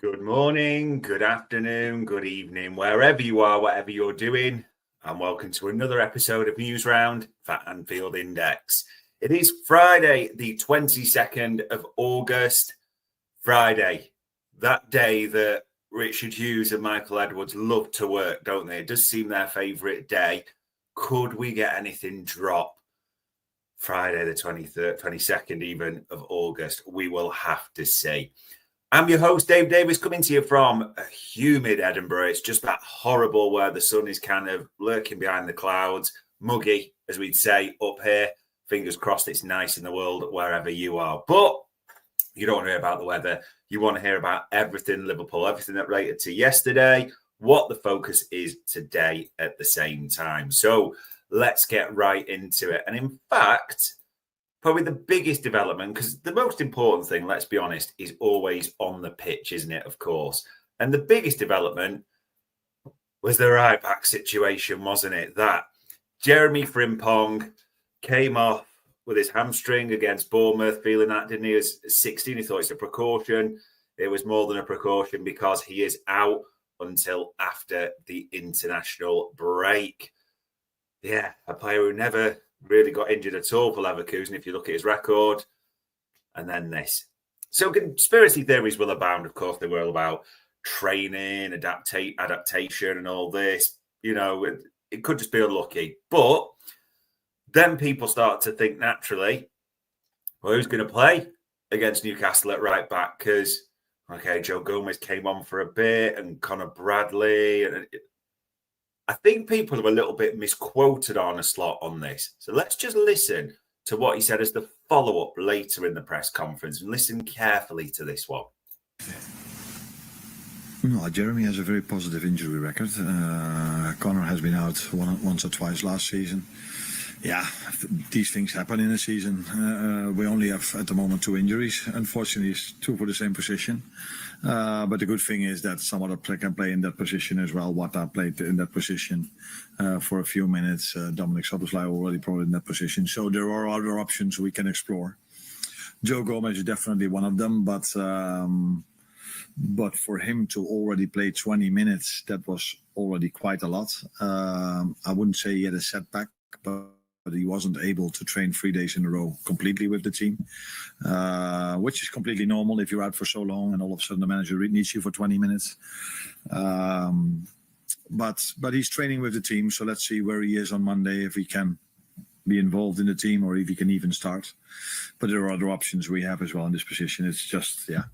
Good morning, good afternoon, good evening, wherever you are, whatever you're doing, and welcome to another episode of Newsround for Anfield Index. It is Friday, the 22nd of August. Friday, that day that Richard Hughes and Michael Edwards love to work, don't they? It does seem their favourite day. Could we get anything drop? Friday, the 23rd, 22nd even of August. We will have to see. I'm your host, Dave Davis, coming to you from a humid Edinburgh. It's just that horrible where the sun is kind of lurking behind the clouds, muggy, as we'd say, up here. Fingers crossed it's nice in the world wherever you are. But you don't want to hear about the weather. You want to hear about everything Liverpool, everything that related to yesterday, what the focus is today at the same time. So let's get right into it. And in fact, probably the biggest development, because the most important thing, let's be honest, is always on the pitch, isn't it, of course? And the biggest development was the right-back situation, wasn't it? That Jeremy Frimpong came off with his hamstring against Bournemouth, feeling that, didn't he? As 16, he thought it's a precaution. It was more than a precaution because he is out until after the international break. Yeah, a player who never really got injured at all for Leverkusen, if you look at his record. And then this. So conspiracy theories will abound. Of course, they were all about training, adaptation and all this. You know, it could just be unlucky. But then people start to think naturally, well, who's going to play against Newcastle at right back? Because, okay, Joe Gomez came on for a bit and Conor Bradley. And I think people have a little bit misquoted Arne Slot on this. So let's just listen to what he said as the follow-up later in the press conference and listen carefully to this one. No, Jeremy has a very positive injury record. Conor has been out once or twice last season. Yeah, these things happen in a season. We only have at the moment 2 injuries. Unfortunately, it's 2 for the same position. But the good thing is that some other player can play in that position as well. Wata played in that position for a few minutes. Dominic Szoboszlai already played in that position. So there are other options we can explore. Joe Gomez is definitely one of them, but for him to already play 20 minutes, that was already quite a lot. I wouldn't say he had a setback, but he wasn't able to train 3 days in a row completely with the team, which is completely normal if you're out for so long and all of a sudden the manager needs you for 20 minutes. But he's training with the team, so let's see where he is on Monday, if he can be involved in the team or if he can even start. But there are other options we have as well in this position. It's just, yeah.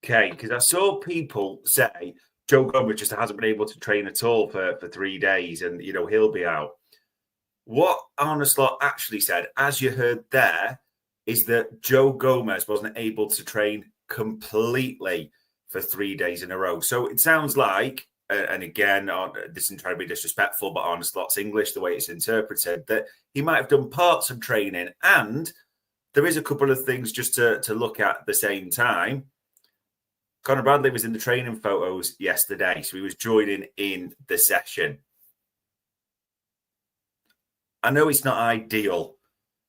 Okay, because I saw people say Joe Gomez just hasn't been able to train at all for 3 days and, you know, he'll be out. What Arne Slot actually said, as you heard there, is that Joe Gomez wasn't able to train completely for 3 days in a row. So it sounds like, and again, this isn't trying to be disrespectful, but Arne Slot's English, the way it's interpreted, that he might have done parts of training. And there is a couple of things just to look at the same time. Conor Bradley was in the training photos yesterday, so he was joining in the session. I know it's not ideal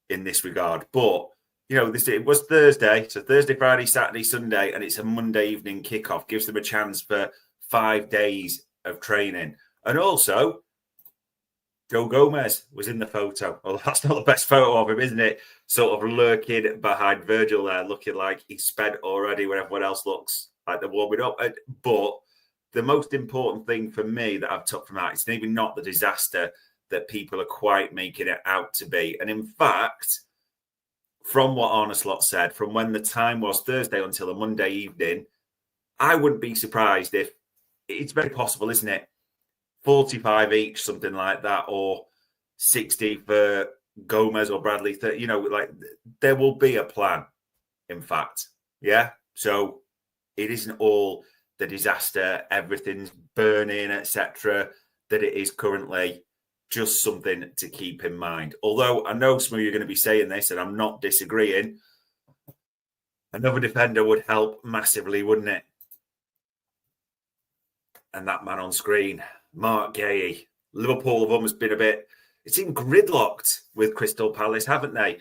in this regard, but, you know, it was Thursday. So Thursday, Friday, Saturday, Sunday, and it's a Monday evening kickoff. Gives them a chance for 5 days of training. And also, Joe Gomez was in the photo. Well, that's not the best photo of him, isn't it? Sort of lurking behind Virgil there, looking like he's sped already when everyone else looks like they're warming up. But the most important thing for me that I've took from that, it's maybe not the disaster that people are quite making it out to be. And in fact, from what Arne Slot said, from when the time was Thursday until a Monday evening, I wouldn't be surprised if it's very possible, isn't it? 45 each, something like that, or 60 for Gomez or Bradley. You know, like there will be a plan, in fact. Yeah. So it isn't all the disaster, everything's burning, etc., that it is currently. Just something to keep in mind. Although I know some of you are going to be saying this, and I'm not disagreeing, another defender would help massively, wouldn't it? And that man on screen, Mark Guéhi. Liverpool have almost been it seemed gridlocked with Crystal Palace, haven't they?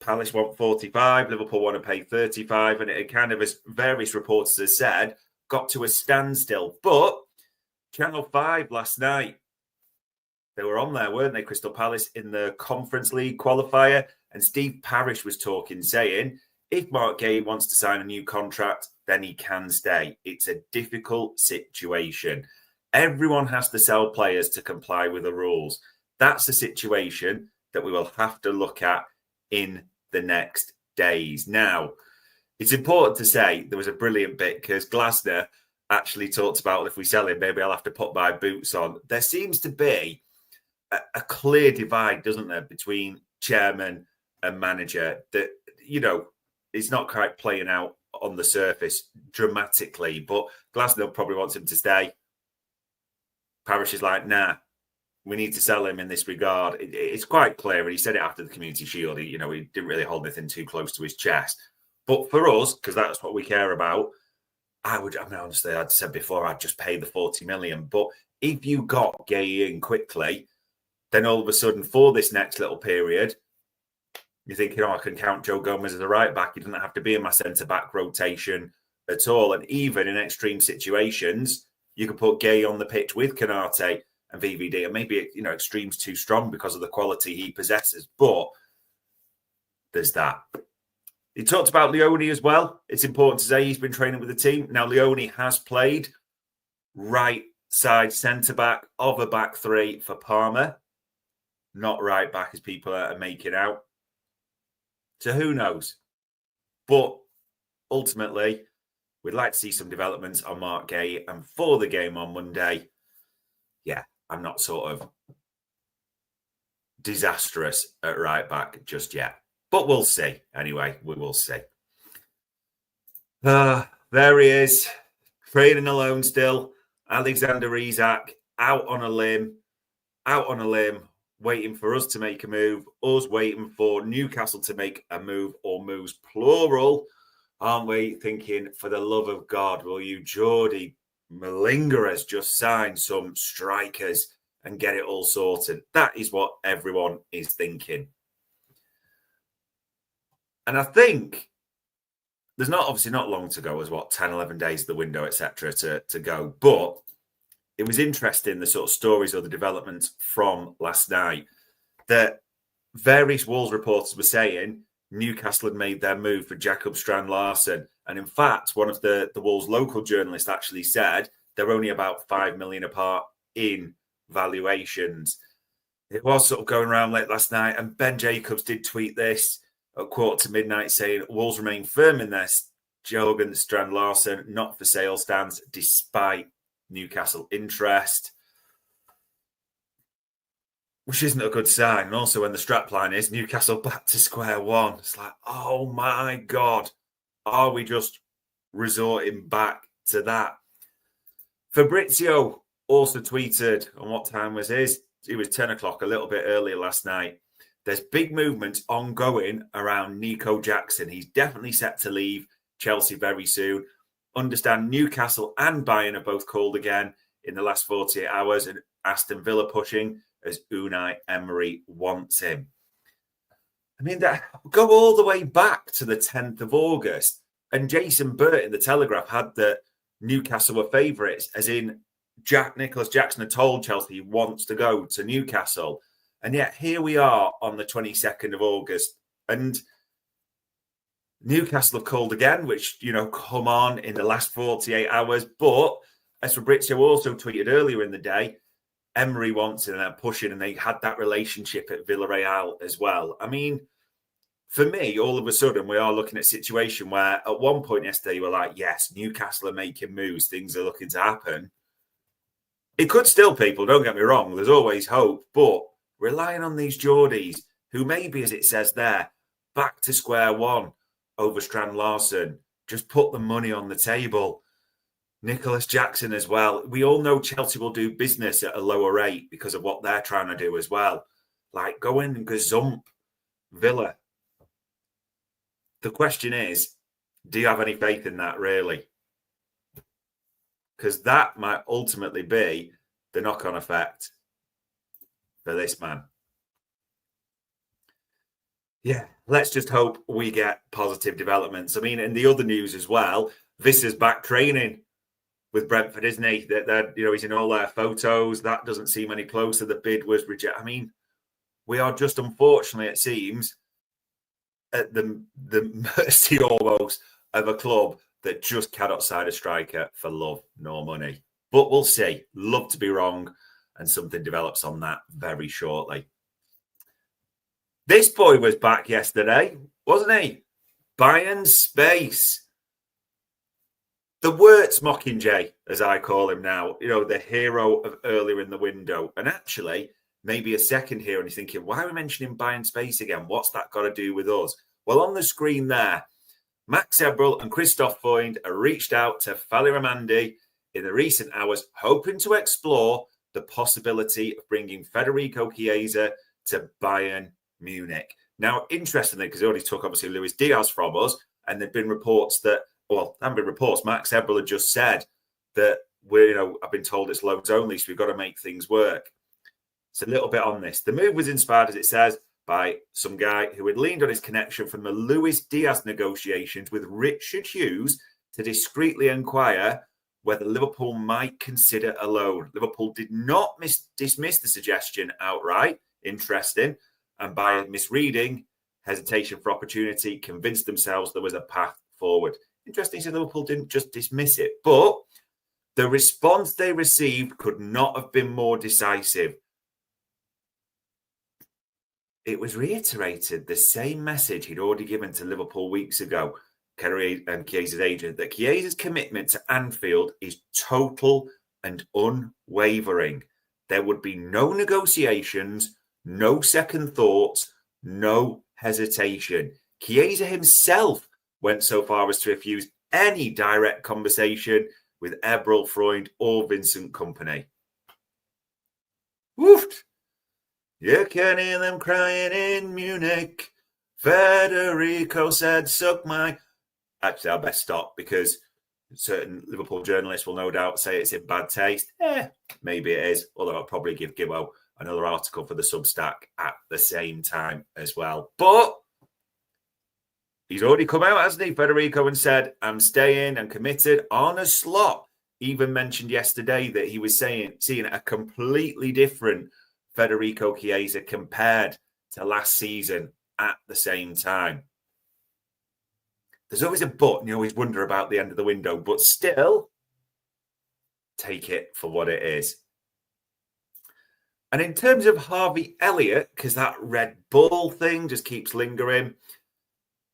Palace want 45, Liverpool want to pay 35, and it kind of, as various reporters have said, got to a standstill. But Channel 5 last night, they were on there, weren't they, Crystal Palace, in the Conference League qualifier, and Steve Parish was talking, saying, if Mark Gay wants to sign a new contract, then he can stay. It's a difficult situation. Everyone has to sell players to comply with the rules. That's a situation that we will have to look at in the next days. Now, it's important to say there was a brilliant bit because Glasner actually talked about, if we sell him, maybe I'll have to put my boots on. There seems to be a clear divide, doesn't there, between chairman and manager that, you know, it's not quite playing out on the surface dramatically, but Glasner probably wants him to stay. Parish is like, nah, we need to sell him in this regard. It's quite clear, and he said it after the Community Shield. He didn't really hold anything too close to his chest. But for us, because that's what we care about, honestly, I'd said before, I'd just pay the 40 million. But if you got Gay in quickly, then all of a sudden, for this next little period, you're thinking, I can count Joe Gomez as a right back. He doesn't have to be in my centre-back rotation at all. And even in extreme situations, you can put Gay on the pitch with Canate and VVD, and maybe, extreme's too strong because of the quality he possesses. But there's that. He talked about Leone as well. It's important to say he's been training with the team. Now, Leone has played right side centre-back of a back three for Parma. Not right back as people are making out. So who knows? But ultimately, we'd like to see some developments on Mark Gay. And for the game on Monday, I'm not sort of disastrous at right back just yet. But we'll see. Anyway, we will see. There he is. Training alone still. Alexander Isak out on a limb, waiting for us to make a move, us waiting for Newcastle to make a move, or moves plural, aren't we? Thinking, for the love of God, will you, Geordie Malinga has just signed some strikers and get it all sorted. That is what everyone is thinking. And I think there's obviously not long to go, as 10, 11 days of the window, etc. to go. But it was interesting, the sort of stories or the developments from last night, that various Wolves reporters were saying Newcastle had made their move for Jacob Strand Larson. And in fact, one of the Wolves local journalists actually said they're only about 5 million apart in valuations. It was sort of going around late last night, and Ben Jacobs did tweet this at midnight saying Wolves remain firm in their Jorgen Strand Larson not for sale stance despite Newcastle interest, which isn't a good sign. And also, when the strapline is Newcastle back to square one, it's like, oh my God, are we just resorting back to that? Fabrizio also tweeted, on what time was his? It was 10 o'clock, a little bit earlier last night. There's big movements ongoing around Nico Jackson. He's definitely set to leave Chelsea very soon. Understand Newcastle and Bayern are both called again in the last 48 hours, and Aston Villa pushing as Unai Emery wants him. I mean, go all the way back to the 10th of August, and Jason Burt in the Telegraph had that Newcastle were favourites, as in Nicholas Jackson had told Chelsea he wants to go to Newcastle. And yet here we are on the 22nd of August, and Newcastle have called again, which, come on in the last 48 hours. But as Fabrizio also tweeted earlier in the day, Emery wants it and they're pushing, and they had that relationship at Villarreal as well. I mean, for me, all of a sudden, we are looking at a situation where at one point yesterday, you were like, yes, Newcastle are making moves. Things are looking to happen. It could still, people, don't get me wrong. There's always hope. But relying on these Geordies, who maybe, as it says there, back to square one over Strand Larson, just put the money on the table. Nicholas Jackson as well. We all know Chelsea will do business at a lower rate because of what they're trying to do as well. Like, go in and gazump Villa. The question is, do you have any faith in that, really? Because that might ultimately be the knock-on effect for this man. Yeah, let's just hope we get positive developments. I mean, in the other news as well, Visser's back training with Brentford, isn't he? That he's in all their photos. That doesn't seem any closer. The bid was rejected. I mean, we are just, unfortunately, it seems, at the mercy almost of a club that just cannot sign a striker for love nor money. But we'll see. Love to be wrong, and something develops on that very shortly. This boy was back yesterday, wasn't he? Buying space. The Wirtz Mockingjay, as I call him now, the hero of earlier in the window. And actually, maybe a second here, and you're thinking, why are we mentioning buying space again? What's that got to do with us? Well, on the screen there, Max Ebrel and Christoph Freund are reached out to Fali Ramandi in the recent hours, hoping to explore the possibility of bringing Federico Chiesa to Bayern Munich. Now, interestingly, because they already took, obviously, Luis Diaz from us, and there've been reports that, Max Ebrel had just said that I've been told it's loans only, so we've got to make things work. It's a little bit on this. The move was inspired, as it says, by some guy who had leaned on his connection from the Luis Diaz negotiations with Richard Hughes to discreetly inquire whether Liverpool might consider a loan. Liverpool did not dismiss the suggestion outright. Interesting. And by misreading, hesitation for opportunity, convinced themselves there was a path forward. Interesting, so Liverpool didn't just dismiss it. But the response they received could not have been more decisive. It was reiterated the same message he'd already given to Liverpool weeks ago, Kerry and Chiesa's agent, that Chiesa's commitment to Anfield is total and unwavering. There would be no negotiations, no second thoughts, no hesitation. Chiesa himself went so far as to refuse any direct conversation with Ebrel, Freund, or Vincent Kompany. Woof! You can hear them crying in Munich. Federico said, suck my... Actually, I'll best stop because certain Liverpool journalists will no doubt say it's in bad taste. Maybe it is, although I'll probably give Gibbo another article for the Substack at the same time as well. But he's already come out, hasn't he, Federico, and said, I'm staying and committed on a slot. Even mentioned yesterday that he was seeing a completely different Federico Chiesa compared to last season at the same time. There's always a but, and you always wonder about the end of the window, but still, take it for what it is. And in terms of Harvey Elliott, because that Red Bull thing just keeps lingering,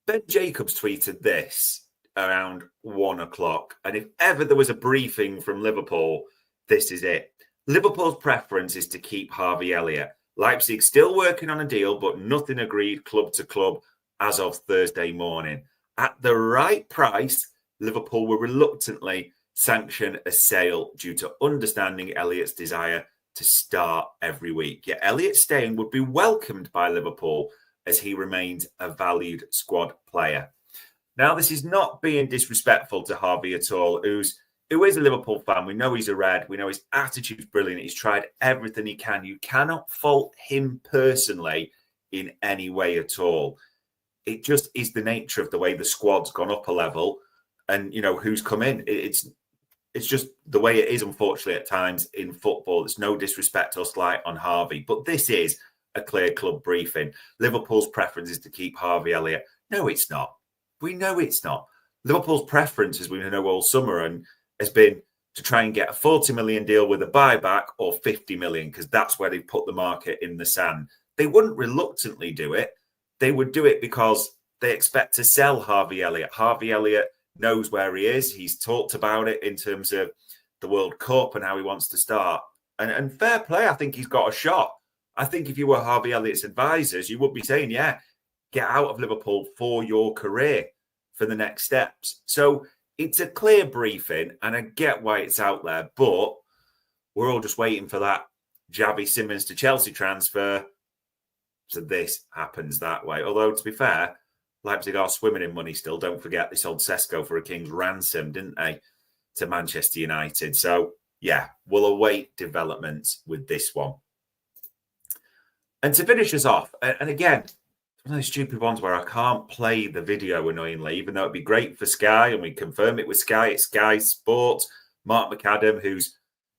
Ben Jacobs tweeted this around 1 o'clock. And if ever there was a briefing from Liverpool, this is it. Liverpool's preference is to keep Harvey Elliott. Leipzig still working on a deal, but nothing agreed club to club as of Thursday morning. At the right price, Liverpool will reluctantly sanction a sale due to understanding Elliott's desire to start every week. Yet Elliott staying would be welcomed by Liverpool as he remains a valued squad player. Now, this is not being disrespectful to Harvey at all, who is a Liverpool fan. We know he's a Red. We know his attitude's brilliant. He's tried everything he can. You cannot fault him personally in any way at all. It just is the nature of the way the squad's gone up a level and, who's come in. It's just the way it is, unfortunately, at times in football. It's no disrespect or slight on Harvey, but this is a clear club briefing. Liverpool's preference is to keep Harvey Elliott. No, it's not. We know it's not. Liverpool's preference, as we know all summer, and has been to try and get a 40 million deal with a buyback or 50 million, because that's where they put the market in the sand. They wouldn't reluctantly do it. They would do it because they expect to sell Harvey Elliott. Harvey Elliott knows where he is. He's talked about it in terms of the World Cup and how he wants to start. And fair play, I think he's got a shot. I think if you were Harvey Elliott's advisors, you would be saying, yeah, get out of Liverpool for your career, for the next steps. So it's a clear briefing, and I get why it's out there, but we're all just waiting for that Javi Simmons to Chelsea transfer. So this happens that way. Although, to be fair, Leipzig are swimming in money still. Don't forget, they sold Sesko for a king's ransom, didn't they, to Manchester United. So, yeah, we'll await developments with this one. And to finish us off, and again, one of those stupid ones where I can't play the video annoyingly, even though it'd be great for Sky, and we confirm it with Sky. It's Sky Sports. Mark McAdam, who's,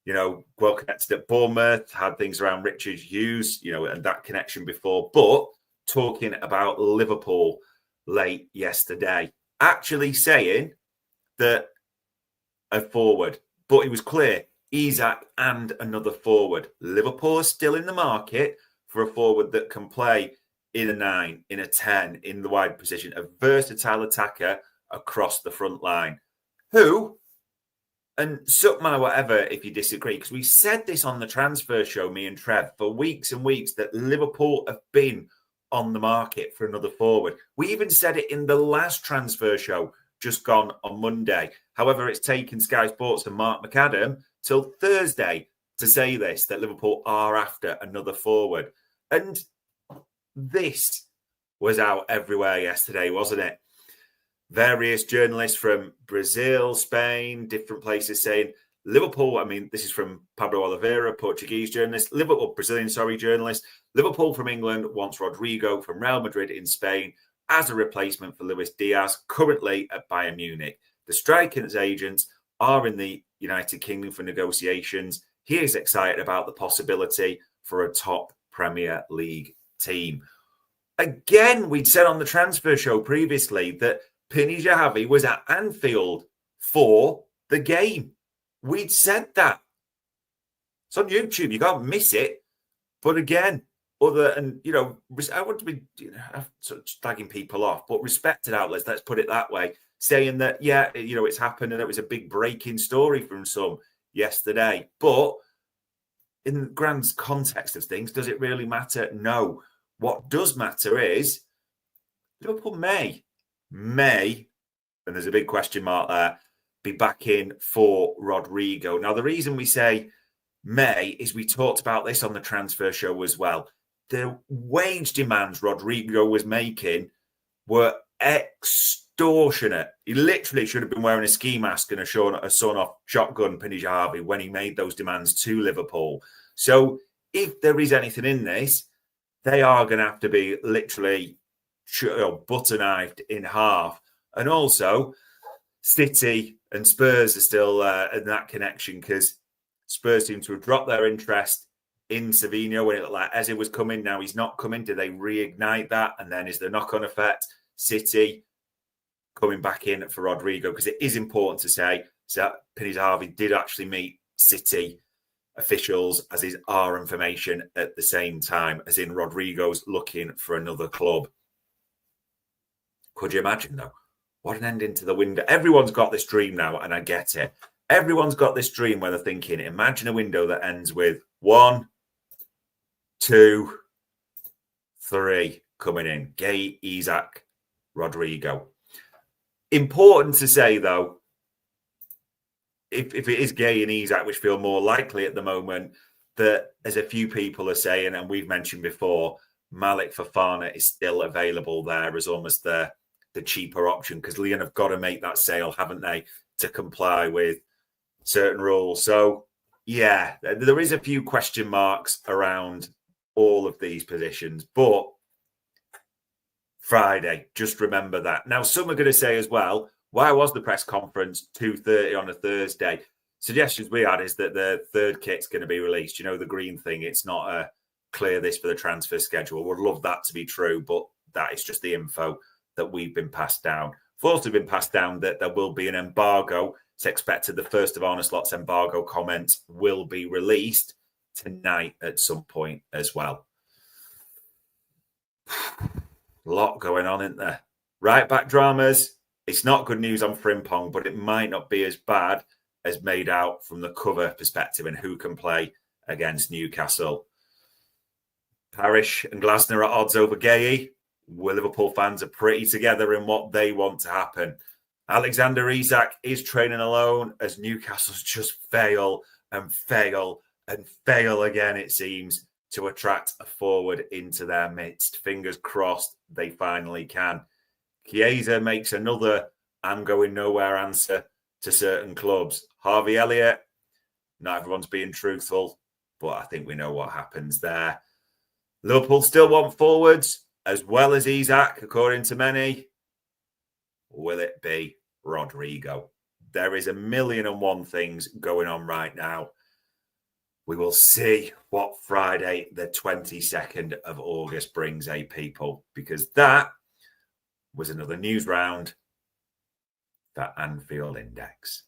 well connected at Bournemouth, had things around Richard Hughes, and that connection before. But talking about Liverpool late yesterday, actually saying that a forward, but it was clear, Isak and another forward. Liverpool are still in the market for a forward that can play in a 9, in a 10, in the wide position, a versatile attacker across the front line. Who, and suck my whatever if you disagree, because we said this on the transfer show, me and Trev, for weeks and weeks, that Liverpool have been on the market for another forward. We even said it in the last transfer show, just gone on Monday. However, it's taken Sky Sports and Mark McAdam till Thursday to say this, that Liverpool are after another forward. And this was out everywhere yesterday, wasn't it? Various journalists from Brazil, Spain, different places saying Liverpool, this is from Pablo Oliveira, Portuguese journalist, Brazilian journalist. Liverpool from England wants Rodrygo from Real Madrid in Spain as a replacement for Luis Diaz, currently at Bayern Munich. The striker's agents are in the United Kingdom for negotiations. He is excited about the possibility for a top Premier League team. Again, we'd said on the transfer show previously that Harvey was at Anfield for the game. We'd said that. It's on YouTube. You can't miss it. But again, I want to be sort of slagging people off, but respected outlets, let's put it that way, saying that, it's happened and it was a big breaking story from some yesterday. But in the grand context of things, does it really matter? No. What does matter is Liverpool may, and there's a big question mark there, be back in for Rodrygo. Now, the reason we say may is we talked about this on the transfer show as well. The wage demands Rodrygo was making were extortionate. He literally should have been wearing a ski mask and a sawn-off shotgun, Harvey, when he made those demands to Liverpool. So if there is anything in this, they are going to have to be literally butter knifed in half. And also, City and Spurs are still in that connection, because Spurs seem to have dropped their interest in Savinho when it looked like Eze was coming. Now he's not coming. Do they reignite that? And then is the knock-on effect City coming back in for Rodrygo? Because it is important to say that Harvey did actually meet City officials, as is our information, at the same time, as in Rodrygo's looking for another club. Could you imagine, though? What an ending to the window. Everyone's got this dream now, and I get it. Everyone's got this dream where they're thinking, imagine a window that ends with 1, 2, 3 coming in. Gay, Isak, Rodrygo. Important to say, though, if it is Gay and Isak, which feel more likely at the moment, that as a few people are saying, and we've mentioned before, Malik Fofana is still available there as almost the cheaper option, because Lyon have got to make that sale, haven't they, to comply with certain rules. So, yeah, there is a few question marks around all of these positions, but Friday, just remember that. Now, some are going to say as well, why was the press conference 2:30 on a Thursday? Suggestions we had is that the third kit's going to be released. The green thing, it's not a clear this for the transfer schedule. Would love that to be true, but that is just the info that we've been passed down. We've also been passed down that there will be an embargo. It's expected the first of Arne Slot's embargo comments will be released tonight at some point as well. A lot going on, isn't there? Right back dramas. It's not good news on Frimpong, but it might not be as bad as made out from the cover perspective and who can play against Newcastle. Parish and Glasner are odds over Gay. Well, Liverpool fans are pretty together in what they want to happen. Alexander Isak is training alone as Newcastle's just fail and fail and fail again, it seems, to attract a forward into their midst. Fingers crossed they finally can. Chiesa makes another I'm going nowhere answer to certain clubs. Harvey, Elliott, not everyone's being truthful, but I think we know what happens there. Liverpool still want forwards. as well as Isak, according to many? Will it be Rodrygo? There is 1,000,001 things going on right now. We will see what Friday, the 22nd of August brings, people, because that was another news round for Anfield Index.